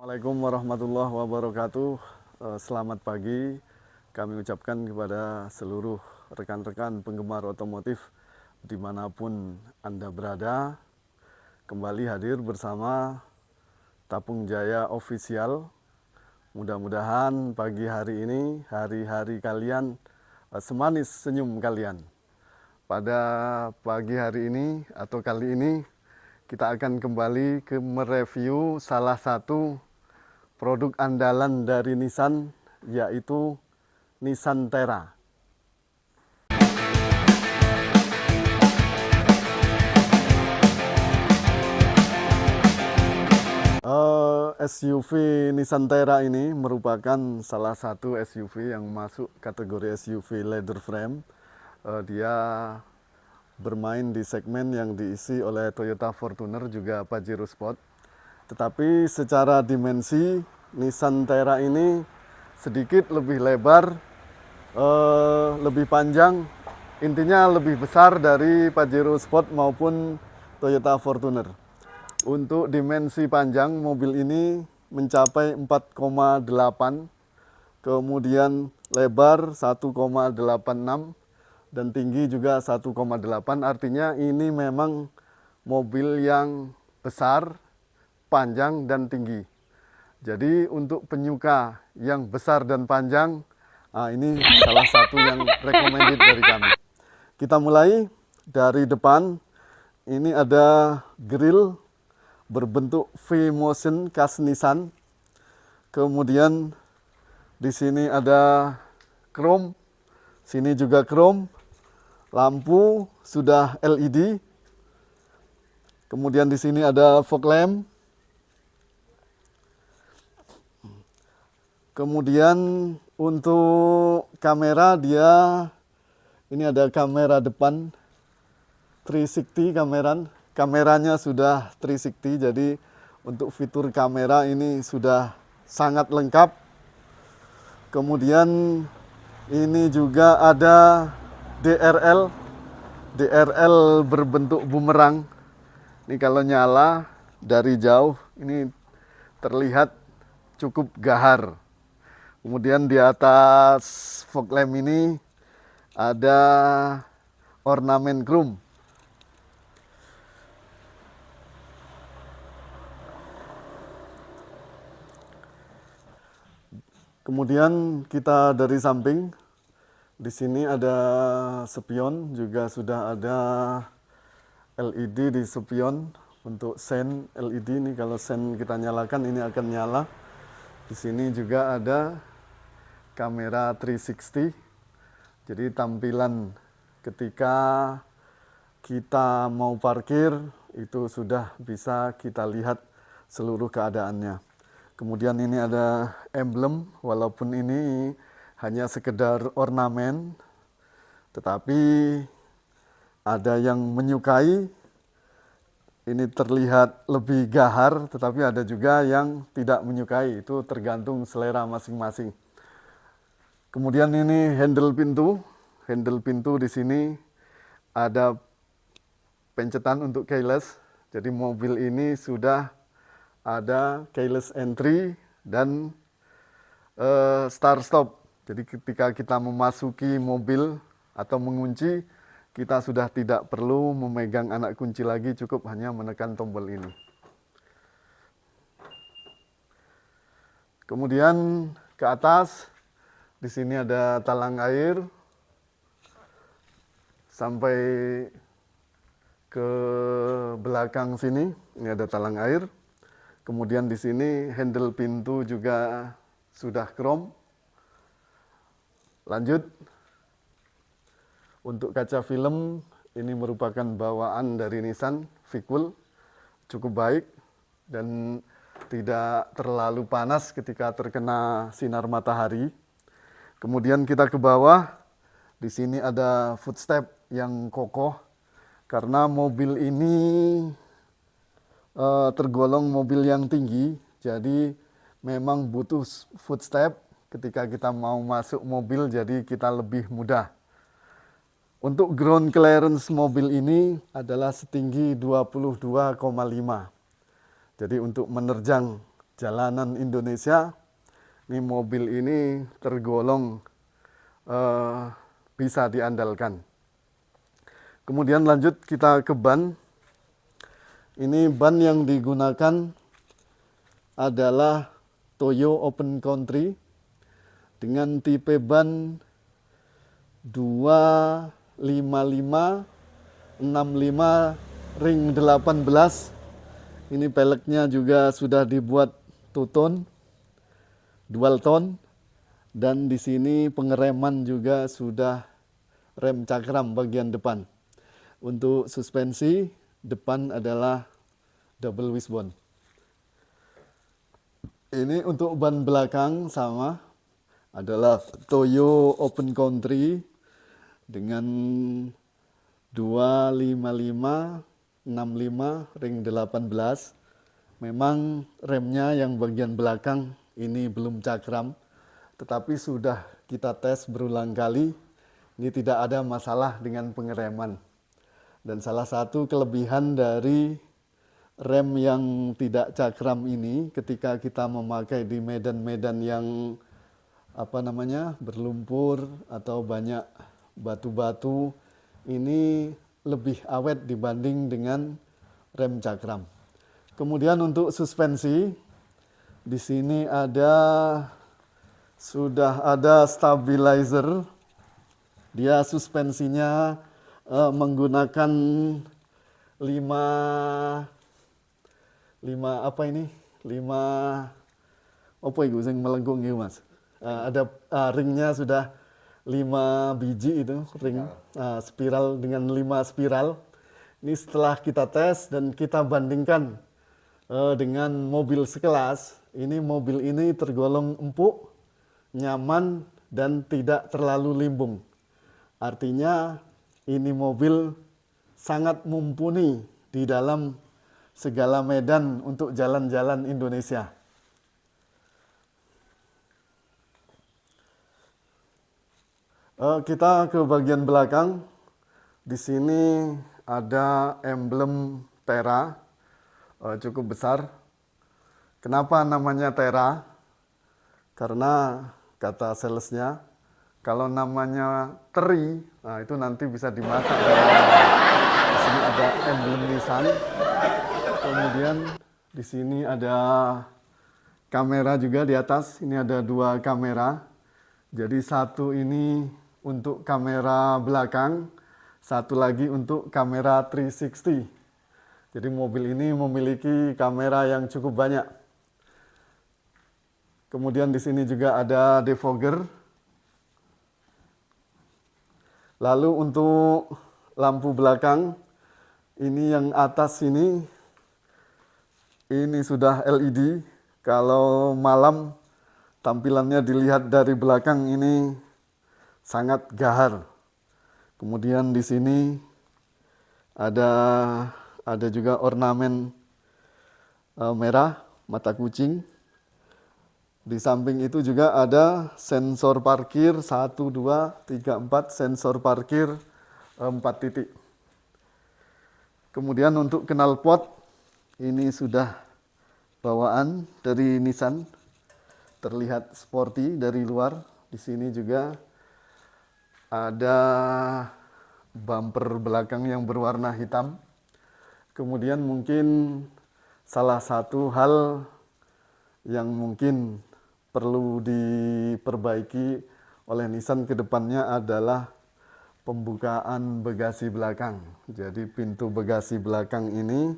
Assalamualaikum warahmatullahi wabarakatuh. Selamat pagi. Kami ucapkan kepada seluruh rekan-rekan penggemar otomotif dimanapun Anda berada. Kembali hadir bersama Tapung Jaya Official. Mudah-mudahan pagi hari ini, hari-hari kalian semanis senyum kalian. Pada pagi hari ini atau kali ini kita akan kembali ke mereview salah satu produk andalan dari Nissan, yaitu Nissan Terra. SUV Nissan Terra ini merupakan salah satu SUV yang masuk kategori SUV leather frame. Dia bermain di segmen yang diisi oleh Toyota Fortuner juga Pajero Sport. Tetapi secara dimensi Nissan Terra ini sedikit lebih lebar, lebih panjang, intinya lebih besar dari Pajero Sport maupun Toyota Fortuner. Untuk dimensi panjang mobil ini mencapai 4,8, kemudian lebar 1,86 dan tinggi juga 1,8. Artinya ini memang mobil yang besar, panjang dan tinggi. Jadi untuk penyuka yang besar dan panjang, ini salah satu yang recommended dari kami. Kita mulai dari depan. Ini ada grill berbentuk V-motion khas Nissan. Kemudian di sini ada chrome, sini juga chrome. Lampu sudah LED. Kemudian di sini ada fog lamp. Kemudian untuk kamera ini ada kamera depan 360 kameranya sudah 360, jadi untuk fitur kamera ini sudah sangat lengkap. Kemudian ini juga ada DRL berbentuk bumerang. Ini kalau nyala dari jauh ini terlihat cukup gahar. Kemudian di atas fog lamp ini ada ornamen chrome. Kemudian kita dari samping, di sini ada spion, juga sudah ada LED di spion untuk sen LED ini. Kalau sen kita nyalakan ini akan nyala. Di sini juga ada kamera 360. Jadi tampilan ketika kita mau parkir itu sudah bisa kita lihat seluruh keadaannya. Kemudian ini ada emblem, walaupun ini hanya sekedar ornamen, tetapi ada yang menyukai. Ini terlihat lebih gahar, tetapi ada juga yang tidak menyukai. Itu tergantung selera masing-masing. Kemudian ini handle pintu. Handle pintu di sini ada pencetan untuk keyless. Jadi mobil ini sudah ada keyless entry dan start stop. Jadi ketika kita memasuki mobil atau mengunci, kita sudah tidak perlu memegang anak kunci lagi, cukup hanya menekan tombol ini. Kemudian ke atas, di sini ada talang air sampai ke belakang sini. Ini ada talang air. Kemudian di sini handle pintu juga sudah chrome. Lanjut. Untuk kaca film, ini merupakan bawaan dari Nissan, V-Cool, cukup baik dan tidak terlalu panas ketika terkena sinar matahari. Kemudian kita ke bawah, di sini ada footstep yang kokoh, karena mobil ini tergolong mobil yang tinggi, jadi memang butuh footstep ketika kita mau masuk mobil, jadi kita lebih mudah. Untuk ground clearance mobil ini adalah setinggi 22,5. Jadi untuk menerjang jalanan Indonesia, ini mobil ini tergolong bisa diandalkan. Kemudian lanjut kita ke ban. Ini ban yang digunakan adalah Toyo Open Country dengan tipe ban 25565 ring 18. Ini peleknya juga sudah dibuat two-tone, dual tone, dan di sini pengereman juga sudah rem cakram bagian depan. Untuk suspensi depan adalah double wishbone. Ini untuk ban belakang sama, adalah Toyo Open Country dengan 25565 ring 18. Memang remnya yang bagian belakang ini belum cakram, tetapi sudah kita tes berulang kali. Ini tidak ada masalah dengan pengereman. Dan salah satu kelebihan dari rem yang tidak cakram ini ketika kita memakai di medan-medan yang berlumpur atau banyak batu-batu, ini lebih awet dibanding dengan rem cakram. Kemudian untuk suspensi, di sini sudah ada stabilizer. Dia suspensinya menggunakan 5 melengkung gitu, Mas. Ada ringnya sudah 5 biji itu, ring spiral dengan 5 spiral. Ini setelah kita tes dan kita bandingkan dengan mobil sekelas, ini mobil ini tergolong empuk, nyaman, dan tidak terlalu limbung. Artinya ini mobil sangat mumpuni di dalam segala medan untuk jalan-jalan Indonesia. Kita ke bagian belakang. Di sini ada emblem Tera, cukup besar. Kenapa namanya Tera? Karena kata salesnya, kalau namanya teri, nah itu nanti bisa dimasak. Di sini ada emblem Nissan. Kemudian di sini ada kamera juga di atas. Ini ada 2 kamera. Jadi satu ini untuk kamera belakang, satu lagi untuk kamera 360. Jadi mobil ini memiliki kamera yang cukup banyak. Kemudian di sini juga ada defogger. Lalu untuk lampu belakang, ini yang atas ini sudah LED. Kalau malam tampilannya dilihat dari belakang ini sangat gahar. Kemudian di sini ada juga ornamen merah mata kucing. Di samping itu juga ada sensor parkir 1, 2, 3, 4, sensor parkir 4 titik. Kemudian untuk knalpot, ini sudah bawaan dari Nissan, terlihat sporty dari luar. Di sini juga ada bumper belakang yang berwarna hitam. Kemudian mungkin salah satu hal yang mungkin perlu diperbaiki oleh Nissan ke depannya adalah pembukaan bagasi belakang. Jadi pintu bagasi belakang ini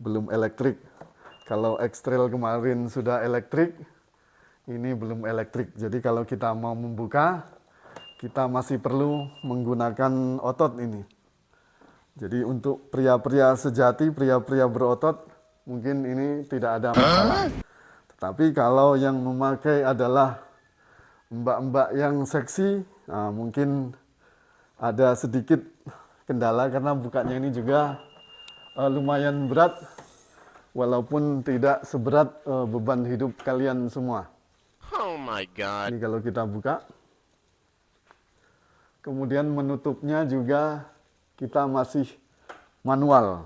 belum elektrik. Kalau X-Trail kemarin sudah elektrik, ini belum elektrik. Jadi kalau kita mau membuka, kita masih perlu menggunakan otot ini. Jadi untuk pria-pria sejati, pria-pria berotot, mungkin ini tidak ada masalah. Tapi kalau yang memakai adalah mbak-mbak yang seksi, nah mungkin ada sedikit kendala karena bukanya ini juga lumayan berat, walaupun tidak seberat beban hidup kalian semua. Oh my God. Ini kalau kita buka. Kemudian menutupnya juga kita masih manual.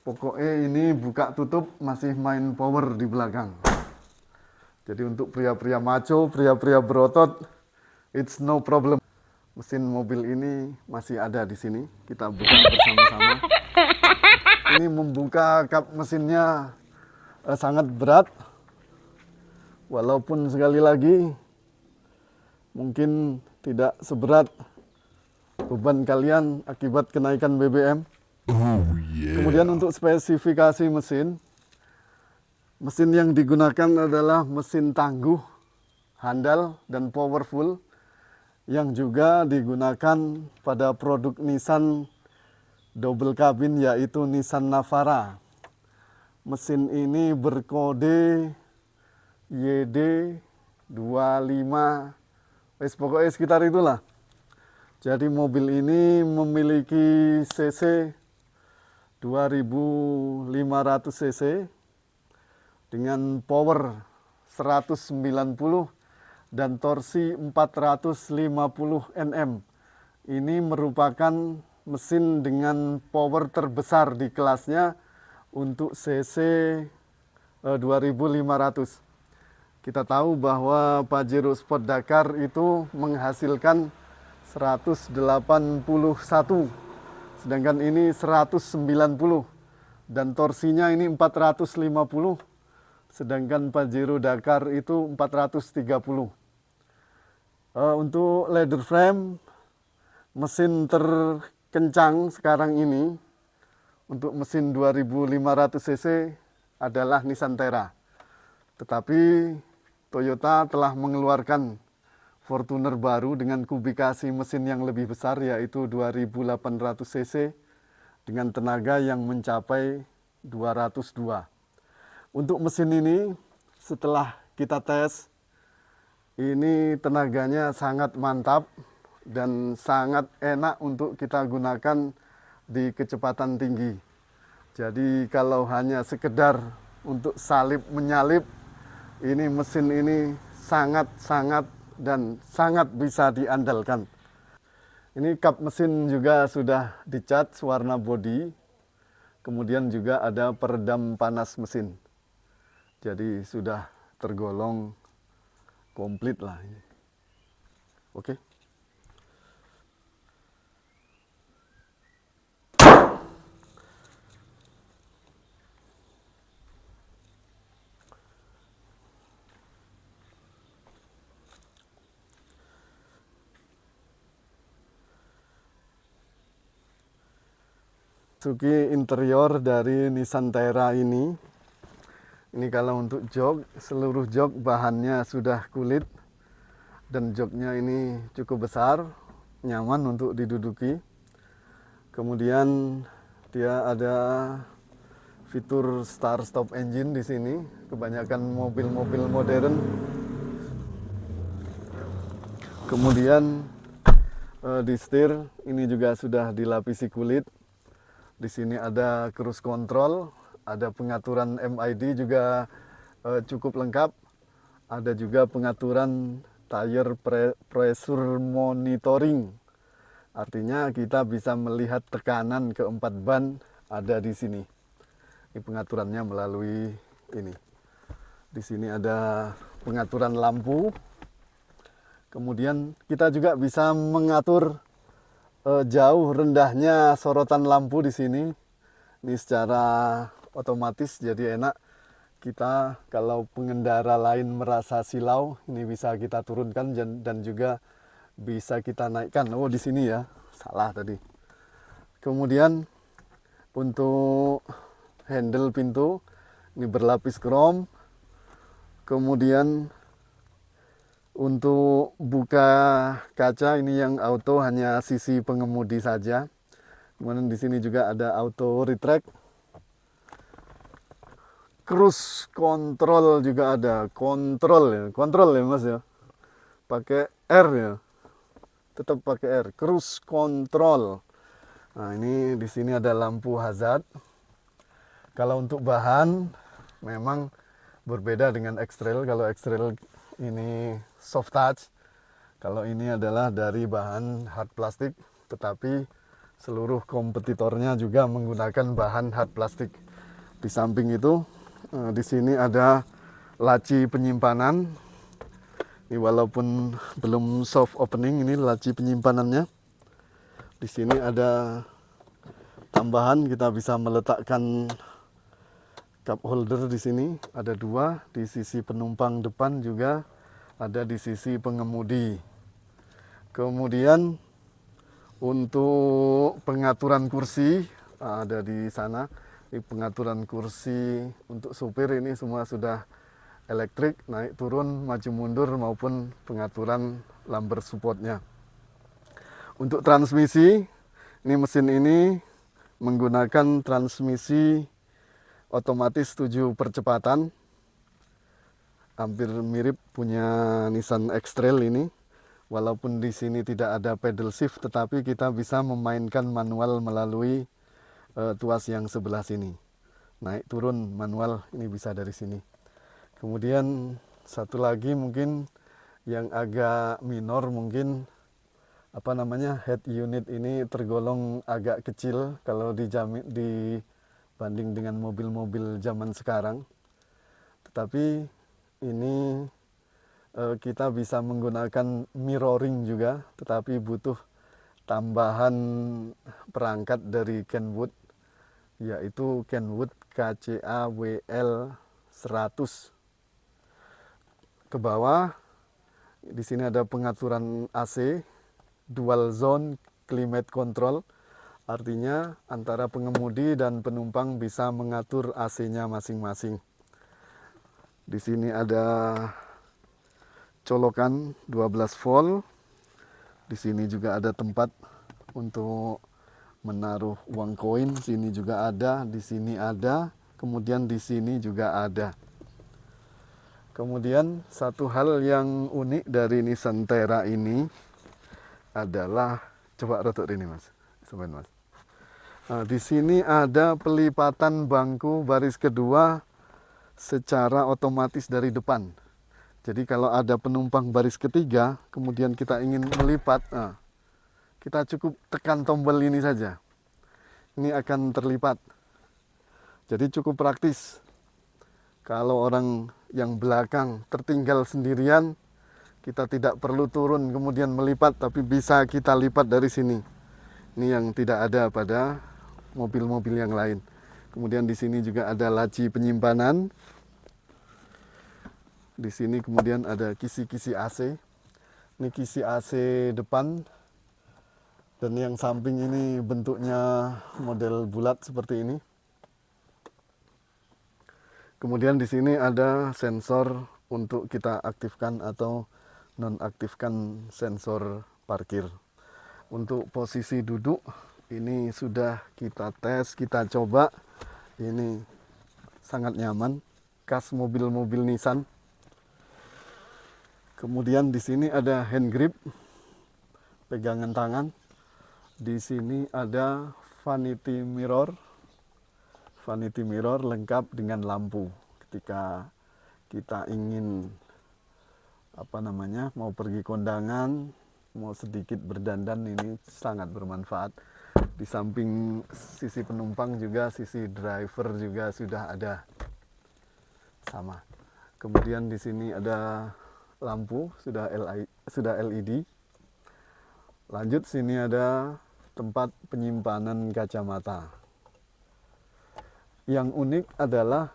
Pokoknya ini buka tutup masih main power di belakang. Jadi untuk pria-pria maco, pria-pria berotot, it's no problem. Mesin mobil ini masih ada di sini. Kita buka bersama-sama. Ini membuka kap mesinnya sangat berat. Walaupun sekali lagi mungkin tidak seberat beban kalian akibat kenaikan BBM. Kemudian untuk spesifikasi mesin, mesin yang digunakan adalah mesin tangguh, handal, dan powerful yang juga digunakan pada produk Nissan double cabin yaitu Nissan Navara. Mesin ini berkode YD25, pokoknya sekitar itulah. Jadi mobil ini memiliki cc 2500 cc dengan power 190 dan torsi 450 Nm. Ini merupakan mesin dengan power terbesar di kelasnya untuk cc 2500. Kita tahu bahwa Pajero Sport Dakar itu menghasilkan 181, sedangkan ini 190, dan torsinya ini 450, sedangkan Pajero Dakar itu 430. Untuk leather frame, mesin terkencang sekarang ini untuk mesin 2500 cc adalah Nissan Terra. Tetapi Toyota telah mengeluarkan Fortuner baru dengan kubikasi mesin yang lebih besar yaitu 2800 cc dengan tenaga yang mencapai 202. Untuk mesin ini setelah kita tes, ini tenaganya sangat mantap dan sangat enak untuk kita gunakan di kecepatan tinggi. Jadi kalau hanya sekedar untuk salip menyalip, ini mesin ini sangat dan sangat bisa diandalkan. Ini kap mesin juga sudah dicat warna bodi, kemudian juga ada peredam panas mesin. Jadi sudah tergolong komplit lah ini. Oke. Masuki interior dari Nissan Terra ini kalau untuk jok, seluruh jok bahannya sudah kulit dan joknya ini cukup besar, nyaman untuk diduduki. Kemudian dia ada fitur start stop engine di sini, kebanyakan mobil-mobil modern. Kemudian di setir ini juga sudah dilapisi kulit. Di sini ada cruise control, ada pengaturan MID juga cukup lengkap. Ada juga pengaturan tire pressure monitoring. Artinya kita bisa melihat tekanan keempat ban ada di sini. Ini pengaturannya melalui ini. Di sini ada pengaturan lampu. Kemudian kita juga bisa mengatur jauh rendahnya sorotan lampu di sini. Ini secara otomatis jadi enak. Kita kalau pengendara lain merasa silau, ini bisa kita turunkan dan juga bisa kita naikkan. Oh, di sini ya. Salah tadi. Kemudian untuk handle pintu ini berlapis krom. Kemudian untuk buka kaca ini yang auto hanya sisi pengemudi saja. Kemudian di sini juga ada auto retract. Cruise control juga ada. Kontrol ya Mas ya. Pakai R ya. Tetap pakai R. Cruise control. Nah, ini di sini ada lampu hazard. Kalau untuk bahan memang berbeda dengan X-Trail. Kalau X-Trail ini soft touch, kalau ini adalah dari bahan hard plastik, tetapi Seluruh kompetitornya juga menggunakan bahan hard plastik. Di samping itu, di sini ada laci penyimpanan. Ini walaupun belum soft opening, ini laci penyimpanannya. Di sini ada tambahan, kita bisa meletakkan cup holder di sini. Ada dua, di sisi penumpang depan juga ada di sisi pengemudi. Kemudian untuk pengaturan kursi ada di sana. Ini pengaturan kursi untuk supir ini semua sudah elektrik, naik turun, maju mundur maupun pengaturan lumbar supportnya. Untuk transmisi, ini mesin ini menggunakan transmisi otomatis 7 percepatan. Hampir mirip punya Nissan X-Trail ini. Walaupun di sini tidak ada pedal shift, tetapi kita bisa memainkan manual melalui tuas yang sebelah sini. Naik turun manual ini bisa dari sini. Kemudian satu lagi mungkin yang agak minor, mungkin head unit ini tergolong agak kecil kalau dibanding dengan mobil-mobil zaman sekarang. Tetapi ini kita bisa menggunakan mirroring juga, tetapi butuh tambahan perangkat dari Kenwood, yaitu Kenwood KCA WL 100. Ke bawah di sini ada pengaturan AC, dual zone climate control, artinya antara pengemudi dan penumpang bisa mengatur AC-nya masing-masing. Di sini ada colokan 12 volt. Di sini juga ada tempat untuk menaruh uang koin. Sini juga ada, di sini ada, kemudian di sini juga ada. Kemudian satu hal yang unik dari Nissan Terra ini adalah, coba rotok ini mas, sebentar mas. Nah, di sini ada pelipatan bangku baris kedua secara otomatis dari depan. Jadi kalau ada penumpang baris ketiga, kemudian kita ingin melipat, kita cukup tekan tombol ini saja. Ini akan terlipat. Jadi cukup praktis. Kalau orang yang belakang tertinggal sendirian, kita tidak perlu turun kemudian melipat, tapi bisa kita lipat dari sini. Ini yang tidak ada pada mobil-mobil yang lain. Kemudian di sini juga ada laci penyimpanan. Di sini kemudian ada kisi-kisi AC. Ini kisi AC depan. Dan yang samping ini bentuknya model bulat seperti ini. Kemudian di sini ada sensor untuk kita aktifkan atau nonaktifkan sensor parkir. Untuk posisi duduk ini sudah kita tes, kita coba. Ini sangat nyaman, khas mobil-mobil Nissan. Kemudian di sini ada hand grip, pegangan tangan. Di sini ada vanity mirror lengkap dengan lampu. Ketika kita ingin mau pergi kondangan, mau sedikit berdandan, ini sangat bermanfaat. Di samping sisi penumpang juga sisi driver juga sudah ada sama. Kemudian di sini ada lampu sudah LED. Lanjut sini ada tempat penyimpanan kacamata. Yang unik adalah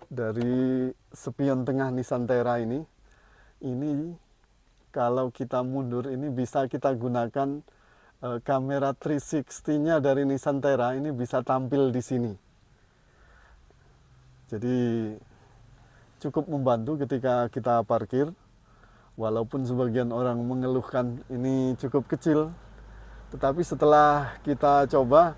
dari spion tengah Nissan Terra ini kalau kita mundur ini bisa kita gunakan kamera 360-nya dari Nissan Terra ini bisa tampil di sini. Jadi cukup membantu ketika kita parkir. Walaupun sebagian orang mengeluhkan ini cukup kecil, tetapi setelah kita coba,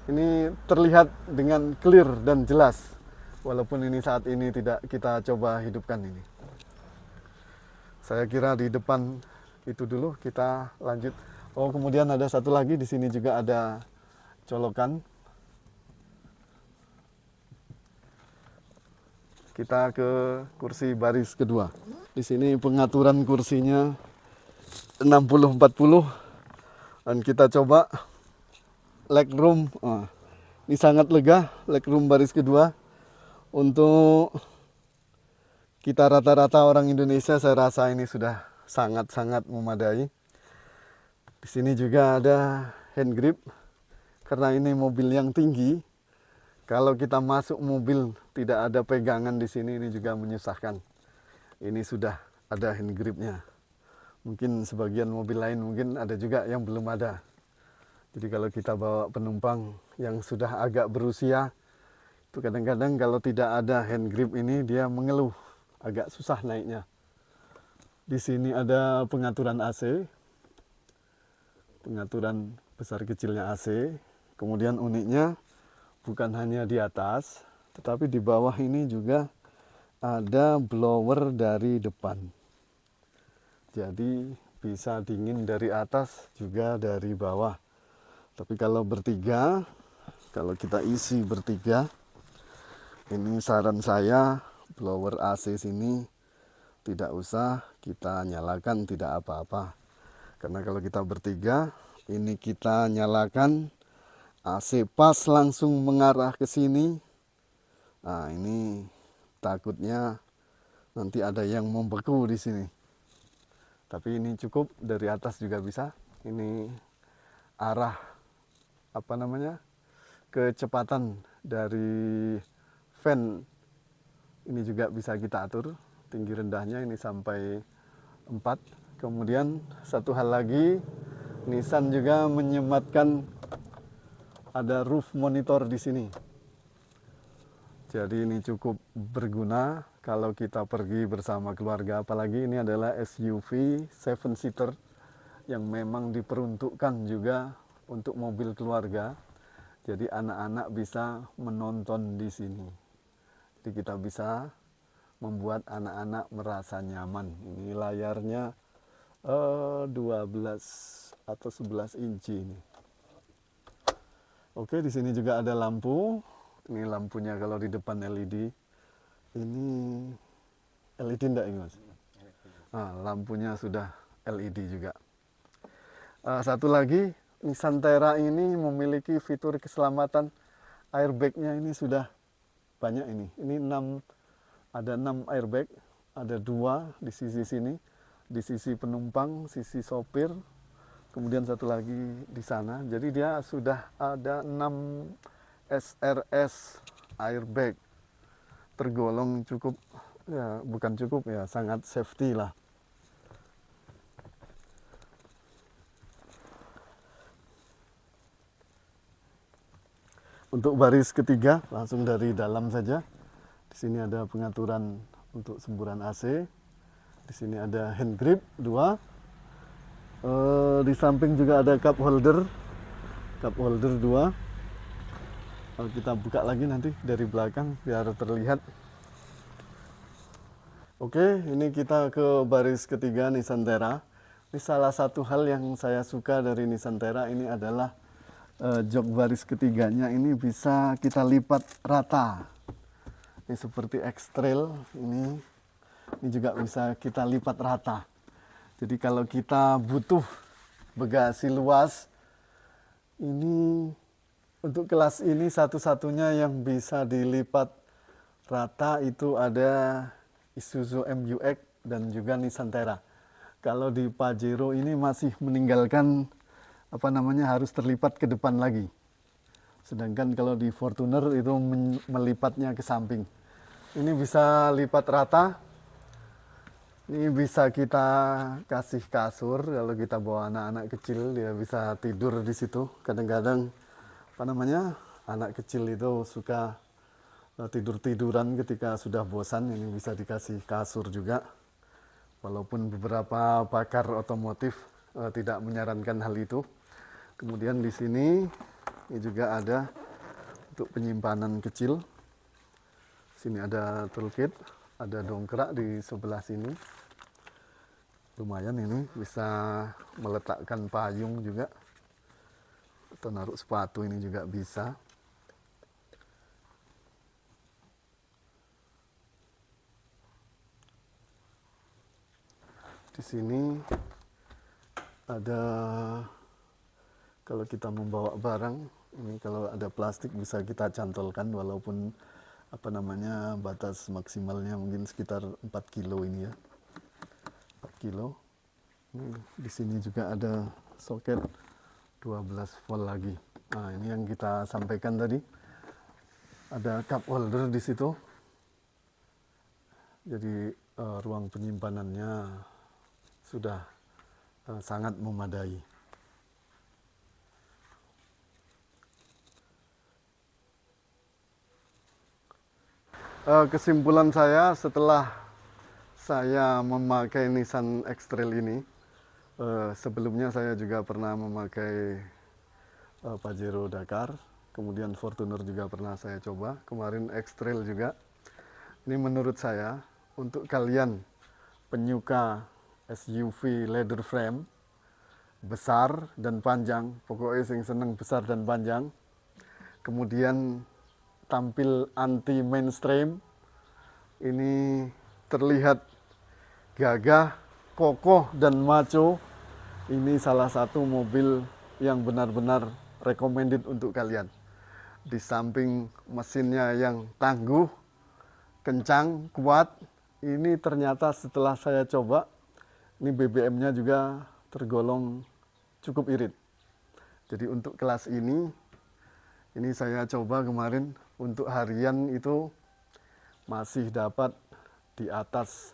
ini terlihat dengan clear dan jelas. Walaupun ini saat ini tidak kita coba hidupkan ini. Saya kira di depan itu dulu, kita lanjut. Oh, kemudian ada satu lagi, di sini juga ada colokan. Kita ke kursi baris kedua. Di sini pengaturan kursinya 60-40. Dan kita coba legroom. Ini sangat lega, legroom baris kedua. Untuk kita rata-rata orang Indonesia saya rasa ini sudah sangat-sangat memadai. Di sini juga ada hand grip. Karena ini mobil yang tinggi, kalau kita masuk mobil tidak ada pegangan di sini, ini juga menyusahkan. Ini sudah ada hand gripnya. Mungkin sebagian mobil lain mungkin ada juga yang belum ada. Jadi kalau kita bawa penumpang yang sudah agak berusia, itu kadang-kadang kalau tidak ada hand grip ini dia mengeluh, agak susah naiknya. Di sini ada pengaturan AC, pengaturan besar kecilnya AC. Kemudian uniknya bukan hanya di atas, tetapi di bawah ini juga ada blower dari depan. Jadi bisa dingin dari atas juga dari bawah. Tapi kalau bertiga, kalau kita isi bertiga, ini saran saya blower AC sini tidak usah kita nyalakan, tidak apa-apa. Karena kalau kita bertiga, ini kita nyalakan AC pas langsung mengarah ke sini. Nah, ini takutnya nanti ada yang membeku di sini. Tapi ini cukup dari atas juga bisa. Ini arah kecepatan dari fan ini juga bisa kita atur. Tinggi rendahnya ini sampai 4. Kemudian satu hal lagi, Nissan juga menyematkan ada roof monitor di sini. Jadi ini cukup berguna kalau kita pergi bersama keluarga, apalagi ini adalah SUV 7-seater yang memang diperuntukkan juga untuk mobil keluarga. Jadi anak-anak bisa menonton di sini. Jadi kita bisa membuat anak-anak merasa nyaman. Ini layarnya 12 atau 11 inci ini. Oke, di sini juga ada lampu. Ini lampunya kalau di depan LED. Ini LED enggak ini, Mas? Lampunya sudah LED juga. Satu lagi, Nissan Terra ini memiliki fitur keselamatan airbag-nya ini sudah banyak ini. Ini ada 6 airbag, ada 2 di sisi sini, di sisi penumpang, sisi sopir. Kemudian satu lagi di sana. Jadi dia sudah ada 6 SRS airbag. Tergolong cukup, ya bukan cukup ya, sangat safety lah. Untuk baris ketiga, langsung dari dalam saja. Di sini ada pengaturan untuk semburan AC. Di sini ada hand grip 2. Di samping juga ada cup holder 2. Kita buka lagi nanti dari belakang biar terlihat. Oke, ini kita ke baris ketiga Nissan Terra. Ini salah satu hal yang saya suka dari Nissan Terra ini adalah jok baris ketiganya ini bisa kita lipat rata. Ini seperti X-Trail ini juga bisa kita lipat rata. Jadi kalau kita butuh bagasi luas, ini untuk kelas ini satu-satunya yang bisa dilipat rata itu ada Isuzu MU-X dan juga Nissan Terra. Kalau di Pajero ini masih meninggalkan harus terlipat ke depan lagi. Sedangkan kalau di Fortuner itu melipatnya ke samping. Ini bisa lipat rata. Ini bisa kita kasih kasur kalau kita bawa anak-anak kecil, dia bisa tidur di situ. Kadang-kadang anak kecil itu suka tidur-tiduran ketika sudah bosan, ini bisa dikasih kasur juga. Walaupun beberapa pakar otomotif tidak menyarankan hal itu. Kemudian di sini ini juga ada untuk penyimpanan kecil. Sini ada toolkit, ada dongkrak di sebelah sini. Lumayan ini bisa meletakkan payung juga. Atau naruh sepatu ini juga bisa. Di sini ada kalau kita membawa barang Ini kalau ada plastik bisa kita cantolkan, walaupun apa namanya batas maksimalnya mungkin sekitar 4 kilo ini ya. 4 kilo. Di sini juga ada soket 12 volt lagi. Nah, ini yang kita sampaikan tadi. Ada cup holder di situ. Jadi ruang penyimpanannya sudah sangat memadai. Kesimpulan saya setelah saya memakai Nissan X-Trail ini, sebelumnya saya juga pernah memakai Pajero Dakar, kemudian Fortuner juga pernah saya coba, kemarin X-Trail juga. Ini menurut saya, untuk kalian penyuka SUV leather frame, besar dan panjang, pokoknya yang seneng besar dan panjang, kemudian tampil anti mainstream, ini terlihat gagah, kokoh dan maco. Ini salah satu mobil yang benar-benar recommended untuk kalian. Di samping mesinnya yang tangguh, kencang, kuat, ini ternyata setelah saya coba, ini BBM-nya juga tergolong cukup irit. Jadi untuk kelas ini saya coba kemarin untuk harian itu masih dapat di atas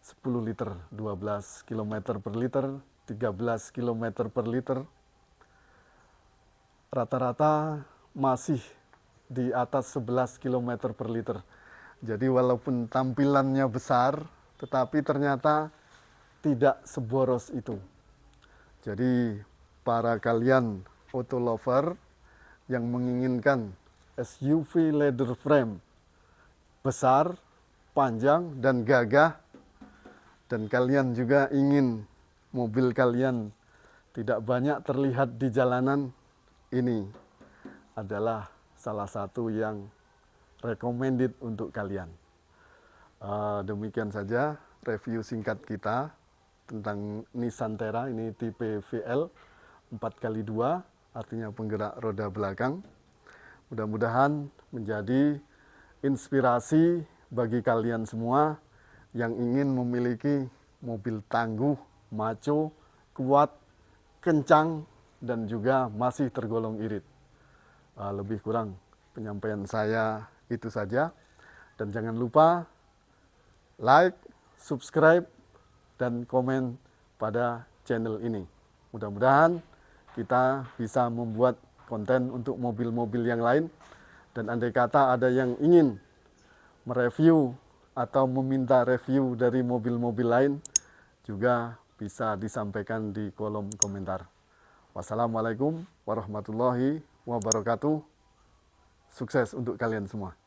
10 liter, 12 km per liter, 13 km per liter. Rata-rata masih di atas 11 km per liter. Jadi walaupun tampilannya besar, tetapi ternyata tidak seboros itu. Jadi para kalian auto lover yang menginginkan SUV leather frame besar, panjang, dan gagah, dan kalian juga ingin mobil kalian tidak banyak terlihat di jalanan, ini adalah salah satu yang recommended untuk kalian. Demikian saja review singkat kita tentang Nissan Terra, ini tipe VL 4x2, artinya penggerak roda belakang. Mudah-mudahan menjadi inspirasi bagi kalian semua yang ingin memiliki mobil tangguh, maco, kuat, kencang, dan juga masih tergolong irit. Lebih kurang penyampaian saya itu saja. Dan jangan lupa like, subscribe, dan komen pada channel ini. Mudah-mudahan kita bisa membuat konten untuk mobil-mobil yang lain. Dan andai kata ada yang ingin mereview atau meminta review dari mobil-mobil lain, juga bisa disampaikan di kolom komentar. Wassalamualaikum warahmatullahi wabarakatuh. Sukses untuk kalian semua.